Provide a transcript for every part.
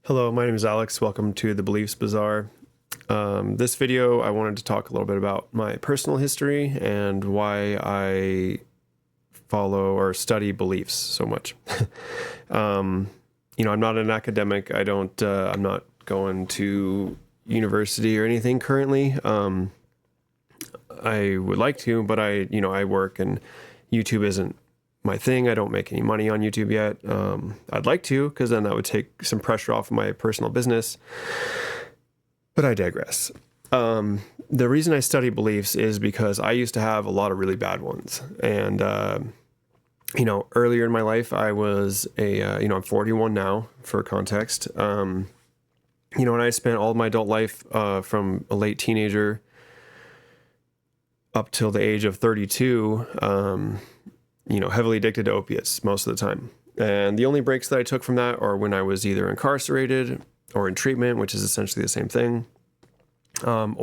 Hello, my name is Alex. Welcome to the Beliefs Bazaar. This video, I wanted to talk a little bit about my personal history and why I follow or study beliefs so much. I'm not an academic. I'm not going to university or anything currently. I would like to, but I work and YouTube isn't my thing. I don't make any money on YouTube yet. I'd like to, because then that would take some pressure off of my personal business. But I digress. The reason I study beliefs is because I used to have a lot of really bad ones. And, earlier in my life, I was I'm 41 now, for context. And I spent all of my adult life from a late teenager up till the age of 32, heavily addicted to opiates most of the time. And the only breaks that I took from that are when I was either incarcerated or in treatment, which is essentially the same thing. That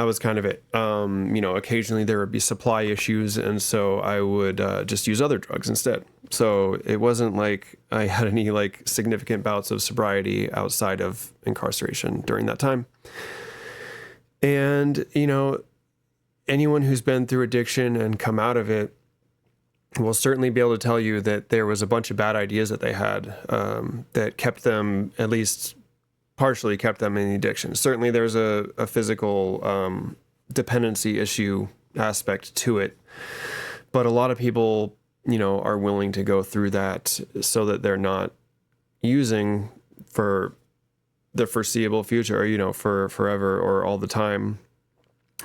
was kind of it. Occasionally there would be supply issues, and so I would just use other drugs instead. So it wasn't like I had any significant bouts of sobriety outside of incarceration during that time. And, anyone who's been through addiction and come out of it will certainly be able to tell you that there was a bunch of bad ideas that they had that kept them, at least partially kept them in the addiction. Certainly there's a physical dependency issue aspect to it. But a lot of people, are willing to go through that so that they're not using for the foreseeable future, or, for forever or all the time.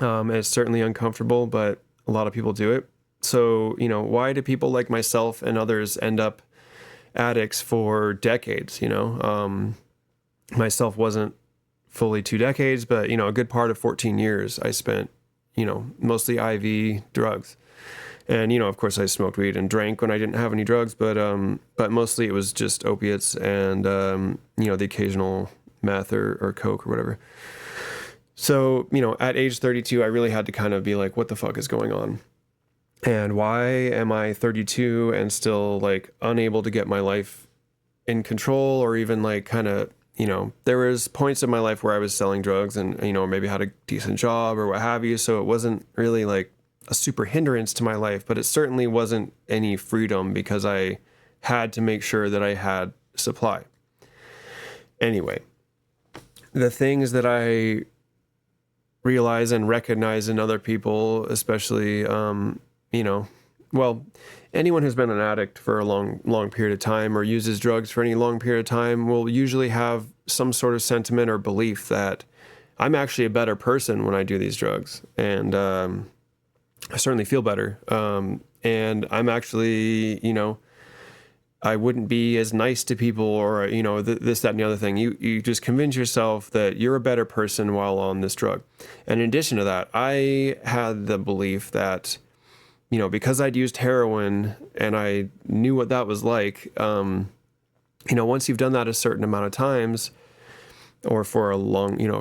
It's certainly uncomfortable, but a lot of people do it. So, why do people like myself and others end up addicts for decades? Myself wasn't fully 2 decades, but, a good part of 14 years I spent, mostly IV drugs. And, of course I smoked weed and drank when I didn't have any drugs, but mostly it was just opiates and, the occasional meth or coke or whatever. So, at age 32, I really had to kind of be like, what the fuck is going on? And why am I 32 and still unable to get my life in control, or even there was points in my life where I was selling drugs and, maybe had a decent job or what have you. So it wasn't really a super hindrance to my life, but it certainly wasn't any freedom because I had to make sure that I had supply. Anyway, the things that I realize and recognize in other people, especially, anyone who's been an addict for a long period of time or uses drugs for any long period of time will usually have some sort of sentiment or belief that I'm actually a better person when I do these drugs. And I certainly feel better. And I'm actually, I wouldn't be as nice to people or, this, that, and the other thing. You just convince yourself that you're a better person while on this drug. And in addition to that, I had the belief that, because I'd used heroin and I knew what that was like, once you've done that a certain amount of times or for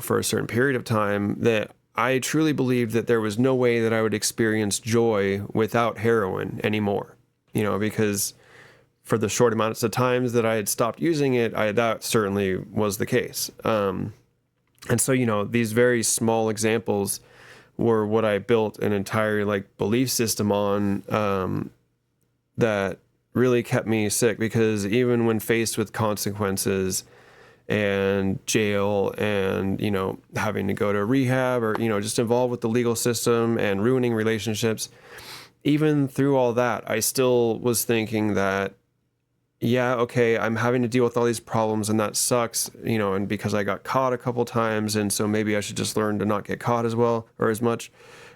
for a certain period of time, that I truly believed that there was no way that I would experience joy without heroin anymore, because for the short amounts of times that I had stopped using it, that certainly was the case. And so, these very small examples were what I built an entire belief system on, that really kept me sick, because even when faced with consequences and jail and, having to go to rehab or, just involved with the legal system and ruining relationships, even through all that, I still was thinking that, yeah, okay, I'm having to deal with all these problems and that sucks, and because I got caught a couple times, and so maybe I should just learn to not get caught as well or as much,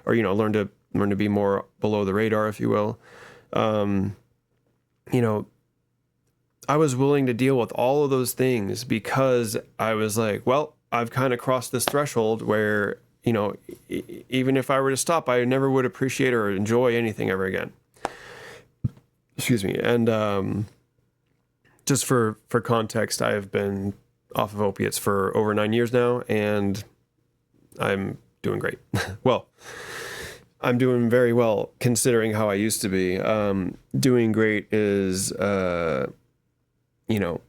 or, learn to be more below the radar, if you will. I was willing to deal with all of those things because I was like, well, I've kind of crossed this threshold where, even if I were to stop, I never would appreciate or enjoy anything ever again. Excuse me. And, just for context, I have been off of opiates for over 9 years now, and I'm doing great. Well, I'm doing very well considering how I used to be. Doing great is you know,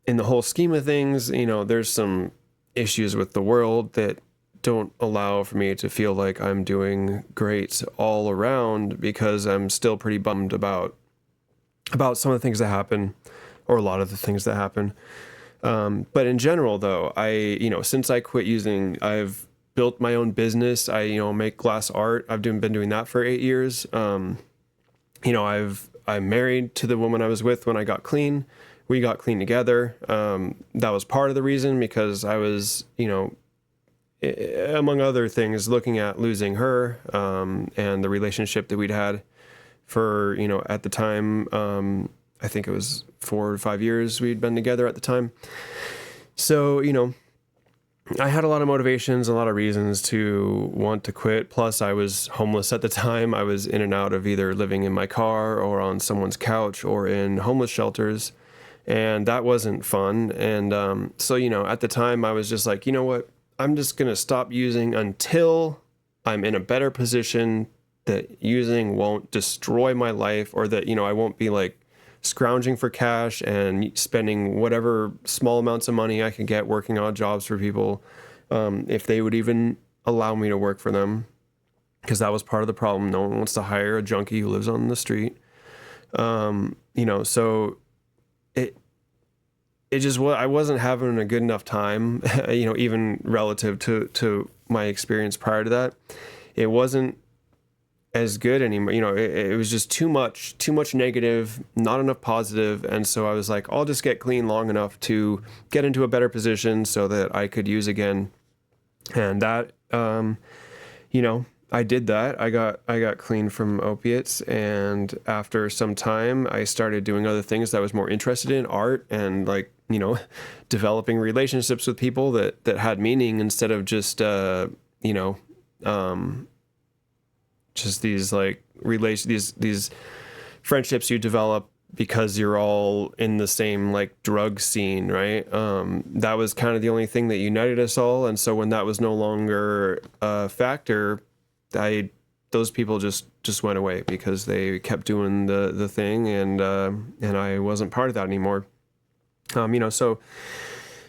in the whole scheme of things, you know, there's some issues with the world that don't allow for me to feel like I'm doing great all around, because I'm still pretty bummed about some of the things that happen, or a lot of the things that happen. But in general, though, since I quit using, I've built my own business. I make glass art. Been doing that for 8 years. I'm married to the woman I was with when I got clean. We got clean together. That was part of the reason, because I was, among other things, looking at losing her, and the relationship that we'd had for, at the time, I think it was 4 or 5 years we'd been together at the time. So, I had a lot of motivations, a lot of reasons to want to quit. Plus, I was homeless at the time. I was in and out of either living in my car or on someone's couch or in homeless shelters. And that wasn't fun. And so, at the time, I was just like, you know what? I'm just going to stop using until I'm in a better position that using won't destroy my life, or that, I won't be like scrounging for cash and spending whatever small amounts of money I can get working odd jobs for people, if they would even allow me to work for them, because that was part of the problem. No one wants to hire a junkie who lives on the street. So it just I wasn't having a good enough time, even relative to my experience prior to that. It wasn't as good anymore. It was just too much negative, not enough positive. And so I was like, I'll just get clean long enough to get into a better position so that I could use again. And that, I did that. I got clean from opiates. And after some time, I started doing other things that I was more interested in, art and developing relationships with people that had meaning, instead of just, just these these friendships you develop because you're all in the same drug scene, right? That was kind of the only thing that united us all. And so when that was no longer a factor, those people just went away, because they kept doing the thing, and I wasn't part of that anymore. So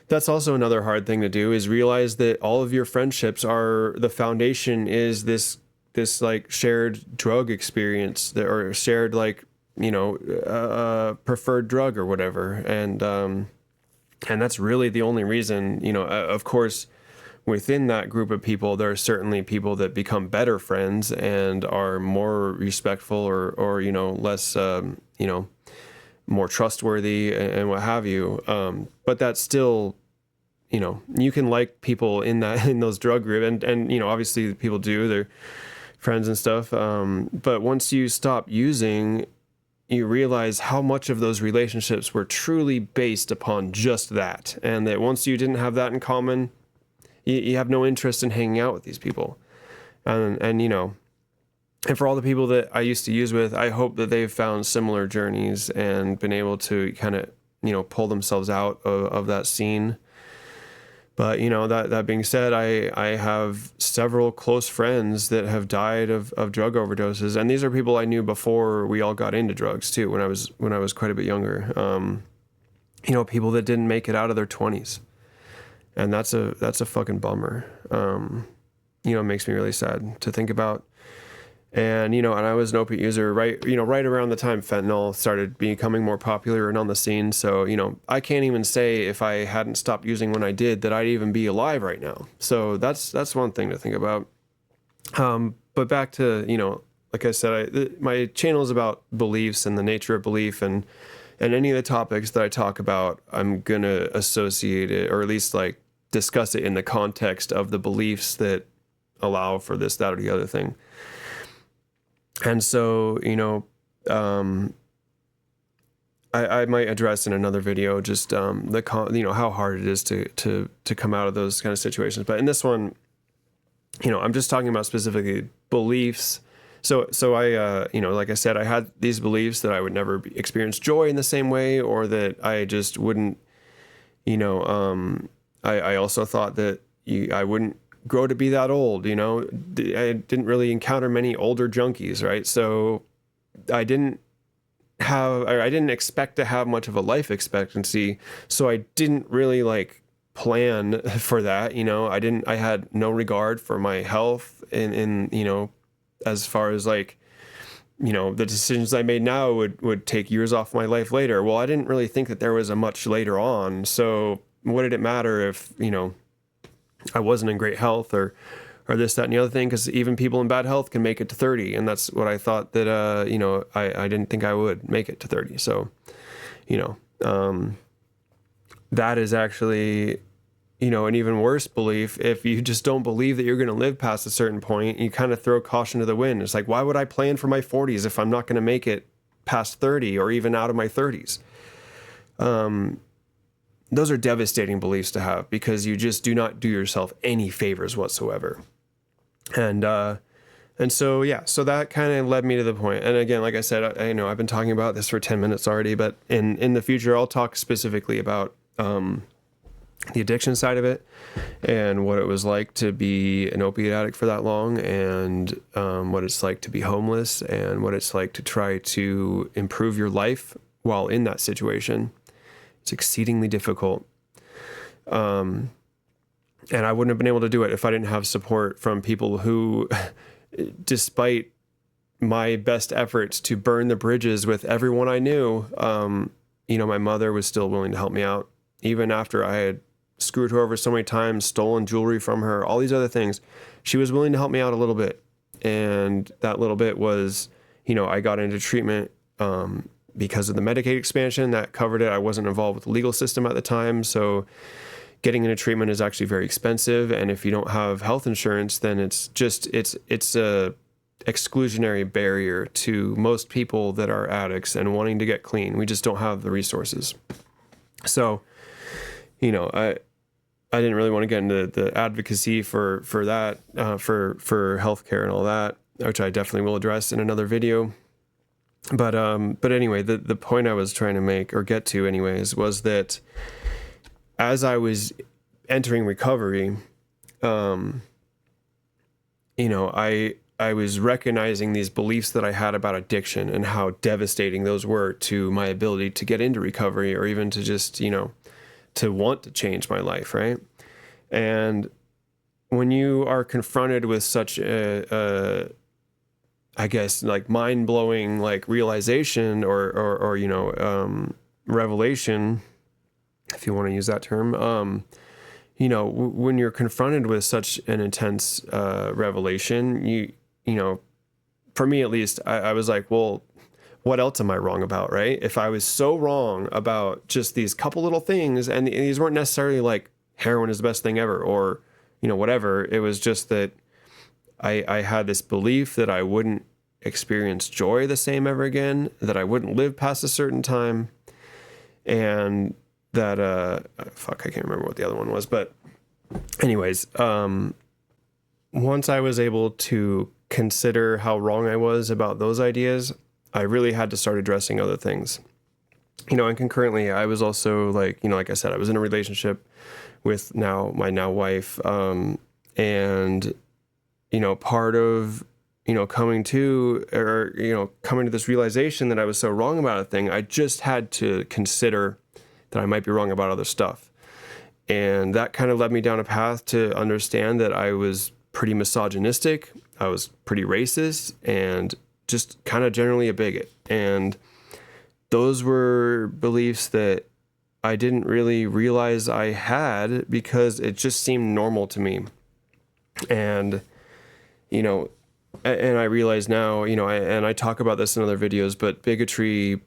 that's also another hard thing to do, is realize that all of your friendships the foundation is this shared drug experience, or shared preferred drug or whatever. And that's really the only reason. Of course, within that group of people, there are certainly people that become better friends and are more respectful, or less, more trustworthy and what have you. But that's still, you can like people in those drug group, and obviously people do, they're friends and stuff. But once you stop using, you realize how much of those relationships were truly based upon just that. And that once you didn't have that in common, you have no interest in hanging out with these people. And for all the people that I used to use with, I hope that they've found similar journeys and been able to kind of, pull themselves out of that scene. But, that being said, I have several close friends that have died of drug overdoses. And these are people I knew before we all got into drugs too, when I was quite a bit younger. People that didn't make it out of their 20s. And that's a fucking bummer. It makes me really sad to think about. And, and I was an opiate user right around the time fentanyl started becoming more popular and on the scene. So, I can't even say if I hadn't stopped using when I did that I'd even be alive right now. So that's one thing to think about. But back to, like I said, my channel is about beliefs and the nature of belief, and any of the topics that I talk about, I'm going to associate it, or at least discuss it in the context of the beliefs that allow for this, that, or the other thing. And so, I might address in another video just how hard it is to come out of those kind of situations. But in this one, I'm just talking about specifically beliefs. So I like I said, I had these beliefs that I would never experience joy in the same way, or that I just wouldn't. I also thought that I wouldn't grow to be that old. I didn't really encounter many older junkies, right? So I didn't I didn't expect to have much of a life expectancy, so I didn't really like plan for that. I had no regard for my health in as far as like, the decisions I made now would take years off my life later. Well, I didn't really think that there was a much later on. So what did it matter if, I wasn't in great health or this, that, and the other thing? Because even people in bad health can make it to 30. And that's what I thought that, I didn't think I would make it to 30. So, that is actually, an even worse belief. If you just don't believe that you're going to live past a certain point, you kind of throw caution to the wind. It's like, why would I plan for my 40s if I'm not going to make it past 30 or even out of my 30s? Those are devastating beliefs to have, because you just do not do yourself any favors whatsoever. And so, yeah, so that kind of led me to the point. And again, like I said, I've been talking about this for 10 minutes already, but in the future, I'll talk specifically about, the addiction side of it and what it was like to be an opiate addict for that long, and what it's like to be homeless, and what it's like to try to improve your life while in that situation. It's exceedingly difficult. And I wouldn't have been able to do it if I didn't have support from people who, despite my best efforts to burn the bridges with everyone I knew, my mother was still willing to help me out. Even after I had screwed her over so many times, stolen jewelry from her, all these other things, she was willing to help me out a little bit. And that little bit was, I got into treatment because of the Medicaid expansion that covered it. I wasn't involved with the legal system at the time, so getting into treatment is actually very expensive. And if you don't have health insurance, then it's a exclusionary barrier to most people that are addicts and wanting to get clean. We just don't have the resources. So, I didn't really want to get into the advocacy for that, for healthcare and all that, which I definitely will address in another video. But anyway, the point I was trying to make, or get to anyways, was that as I was entering recovery, I was recognizing these beliefs that I had about addiction and how devastating those were to my ability to get into recovery, or even to just, to want to change my life, right? And when you are confronted with such a I guess, like mind-blowing, like realization or revelation, if you want to use that term, when you're confronted with such an intense revelation, you for me at least, I was like, well, what else am I wrong about, right? If I was so wrong about just these couple little things, and these weren't necessarily like heroin is the best thing ever, or, whatever. It was just that I had this belief that I wouldn't experience joy the same ever again, that I wouldn't live past a certain time, and that, I can't remember what the other one was. But anyways, once I was able to consider how wrong I was about those ideas, I really had to start addressing other things. And concurrently, I was also like I said, I was in a relationship with my now wife. And, part of, coming to this realization that I was so wrong about a thing, I just had to consider that I might be wrong about other stuff. And that kind of led me down a path to understand that I was pretty misogynistic, I was pretty racist, and just kind of generally a bigot. And those were beliefs that I didn't really realize I had, because it just seemed normal to me. And, and I realize now, and I talk about this in other videos, but bigotry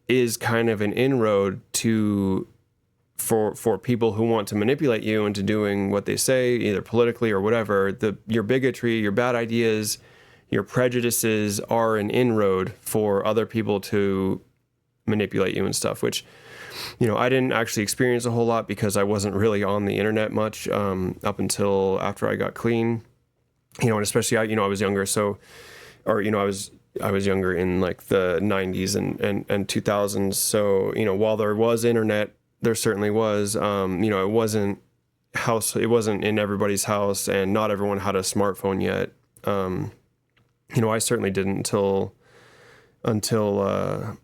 is kind of an inroad for people who want to manipulate you into doing what they say, either politically or whatever. Your bigotry, your bad ideas, your prejudices are an inroad for other people to manipulate you and stuff, which, I didn't actually experience a whole lot, because I wasn't really on the internet much up until after I got clean, and especially I was younger. So, or, I was younger in like the 90s and 2000s. So, while there was internet, there certainly was, it wasn't in everybody's house, and not everyone had a smartphone yet. I certainly didn't until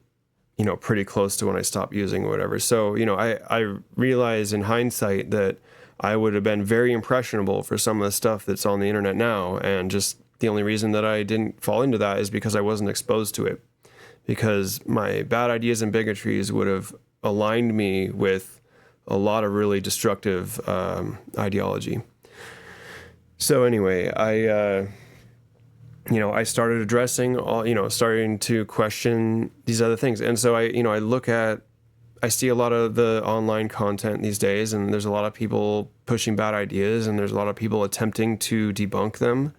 pretty close to when I stopped using or whatever. So, I realize in hindsight that I would have been very impressionable for some of the stuff that's on the internet now. And just the only reason that I didn't fall into that is because I wasn't exposed to it. Because my bad ideas and bigotries would have aligned me with a lot of really destructive ideology. So anyway, I started addressing starting to question these other things. And so I see a lot of the online content these days, and there's a lot of people pushing bad ideas, and there's a lot of people attempting to debunk them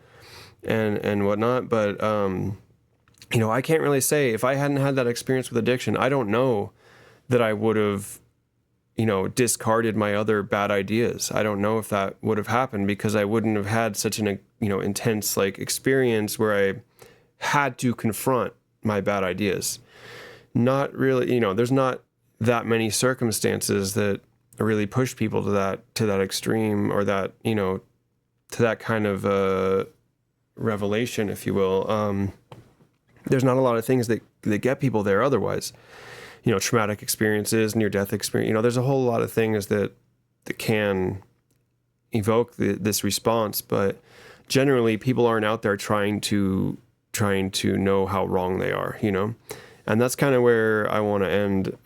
and whatnot. But, I can't really say, if I hadn't had that experience with addiction, I don't know that I would have, discarded my other bad ideas. I don't know if that would have happened, because I wouldn't have had such an, intense experience where I had to confront my bad ideas. Not really, there's not that many circumstances that really push people to that extreme, or that, to that kind of revelation, if you will. There's not a lot of things that get people there otherwise. Traumatic experiences, near-death experience. There's a whole lot of things that can evoke this response, but generally people aren't out there trying to know how wrong they are, And that's kind of where I want to end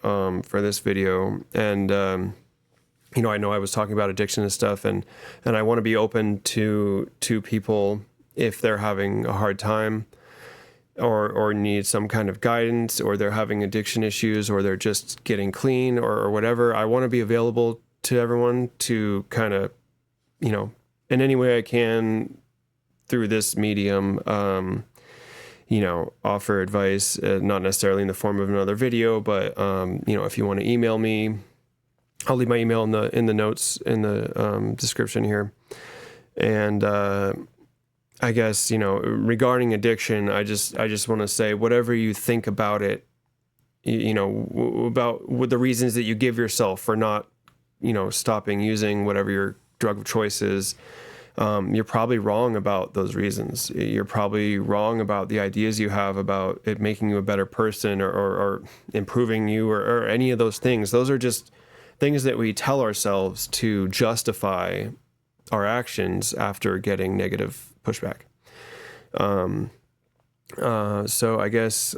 for this video. And I know I was talking about addiction and stuff, and I want to be open to people if they're having a hard time, or need some kind of guidance, or they're having addiction issues, or they're just getting clean, or whatever. I want to be available to everyone to kind of, in any way I can through this medium, offer advice, not necessarily in the form of another video, but, if you want to email me, I'll leave my email in the notes in the description here. And, I guess, regarding addiction, I just want to say, whatever you think about it, about the reasons that you give yourself for not, stopping using whatever your drug of choice is, you're probably wrong about those reasons. You're probably wrong about the ideas you have about it making you a better person, or improving you, or any of those things. Those are just things that we tell ourselves to justify our actions after getting negative pushback. So I guess,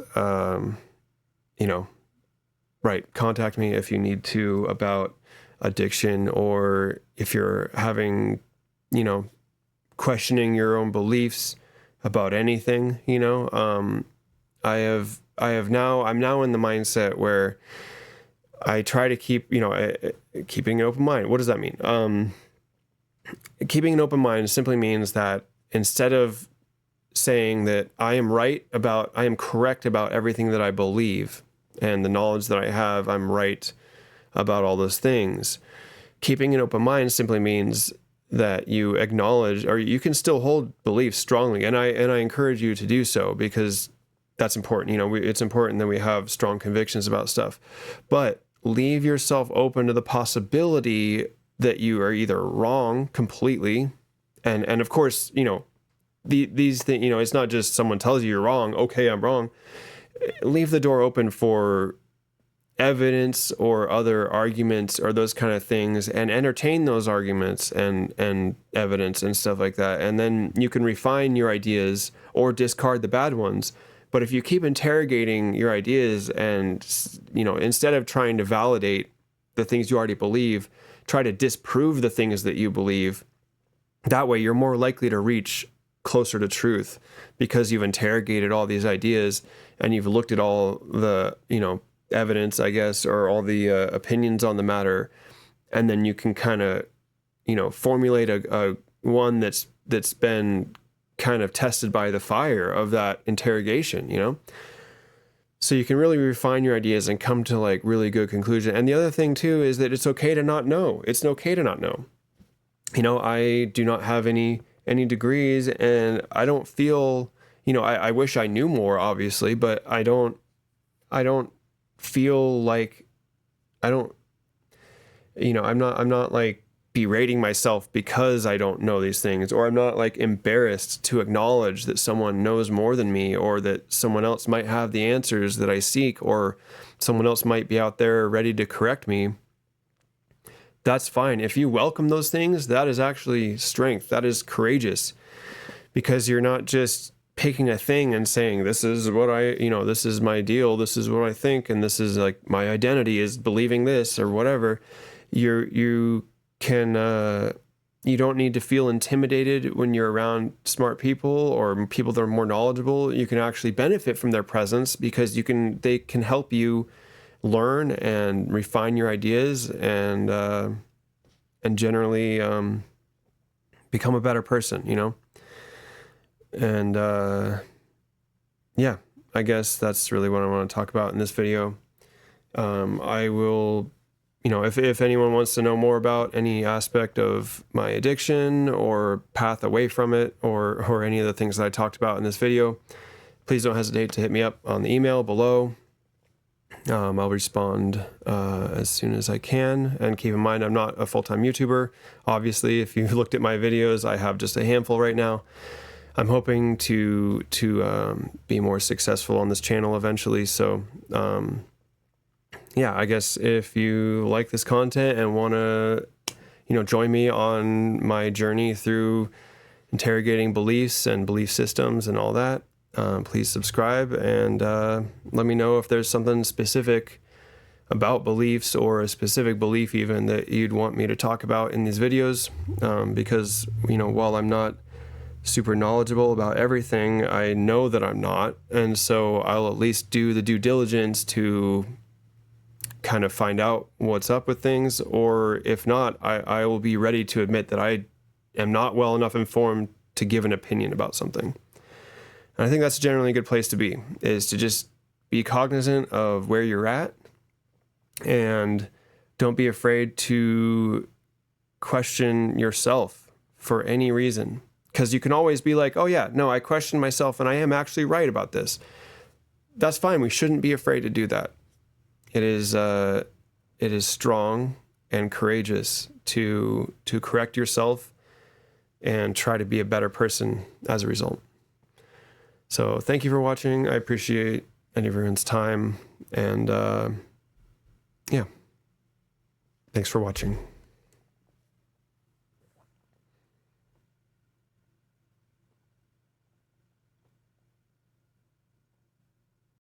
right, contact me if you need to about addiction, or if you're having, questioning your own beliefs about anything, I'm now in the mindset where I try to keep, keeping an open mind. What does that mean? Keeping an open mind simply means that instead of saying that I am correct about everything that I believe, and the knowledge that I have, I'm right about all those things. Keeping an open mind simply means that you acknowledge, or you can still hold beliefs strongly. And I encourage you to do so, because that's important. It's important that we have strong convictions about stuff, but leave yourself open to the possibility that you are either wrong completely. And of course, these things, it's not just someone tells you you're wrong. Okay, I'm wrong. Leave the door open for evidence or other arguments or those kind of things, and entertain those arguments and evidence and stuff like that. And then you can refine your ideas or discard the bad ones. But if you keep interrogating your ideas and, instead of trying to validate the things you already believe, try to disprove the things that you believe, that way you're more likely to reach closer to truth, because you've interrogated all these ideas and you've looked at all the, evidence, I guess, or all the opinions on the matter. And then you can kind of, formulate a one that's been kind of tested by the fire of that interrogation, So you can really refine your ideas and come to really good conclusion. And the other thing too is that it's okay to not know. It's okay to not know. I do not have any degrees, and I don't feel, I wish I knew more, obviously, but I don't feel like I'm not berating myself because I don't know these things, or I'm not like embarrassed to acknowledge that someone knows more than me, or that someone else might have the answers that I seek, or someone else might be out there ready to correct me. That's fine. If you welcome those things, that is actually strength. That is courageous, because you're not just picking a thing and saying, this is what this is my deal, this is what I think, and this is like my identity is believing this or whatever. You don't need to feel intimidated when you're around smart people or people that are more knowledgeable. You can actually benefit from their presence, because they can help you learn and refine your ideas and generally become a better person, And yeah, I guess that's really what I want to talk about in this video. I will, if anyone wants to know more about any aspect of my addiction or path away from it, or any of the things that I talked about in this video, please don't hesitate to hit me up on the email below. I'll respond as soon as I can. And keep in mind, I'm not a full-time YouTuber. Obviously, if you looked at my videos, I have just a handful right now. I'm hoping to be more successful on this channel eventually. So, yeah, I guess if you like this content and want to, join me on my journey through interrogating beliefs and belief systems and all that, please subscribe and let me know if there's something specific about beliefs, or a specific belief even, that you'd want me to talk about in these videos. Because, while I'm not super knowledgeable about everything, I know that I'm not, and so I'll at least do the due diligence to kind of find out what's up with things, or if not, I will be ready to admit that I am not well enough informed to give an opinion about something. And I think that's generally a good place to be, is to just be cognizant of where you're at, and don't be afraid to question yourself for any reason. Because you can always be like, oh yeah, no, I question myself and I am actually right about this. That's fine. We shouldn't be afraid to do that. It is strong and courageous to correct yourself and try to be a better person as a result. So thank you for watching. I appreciate everyone's time, and yeah, thanks for watching.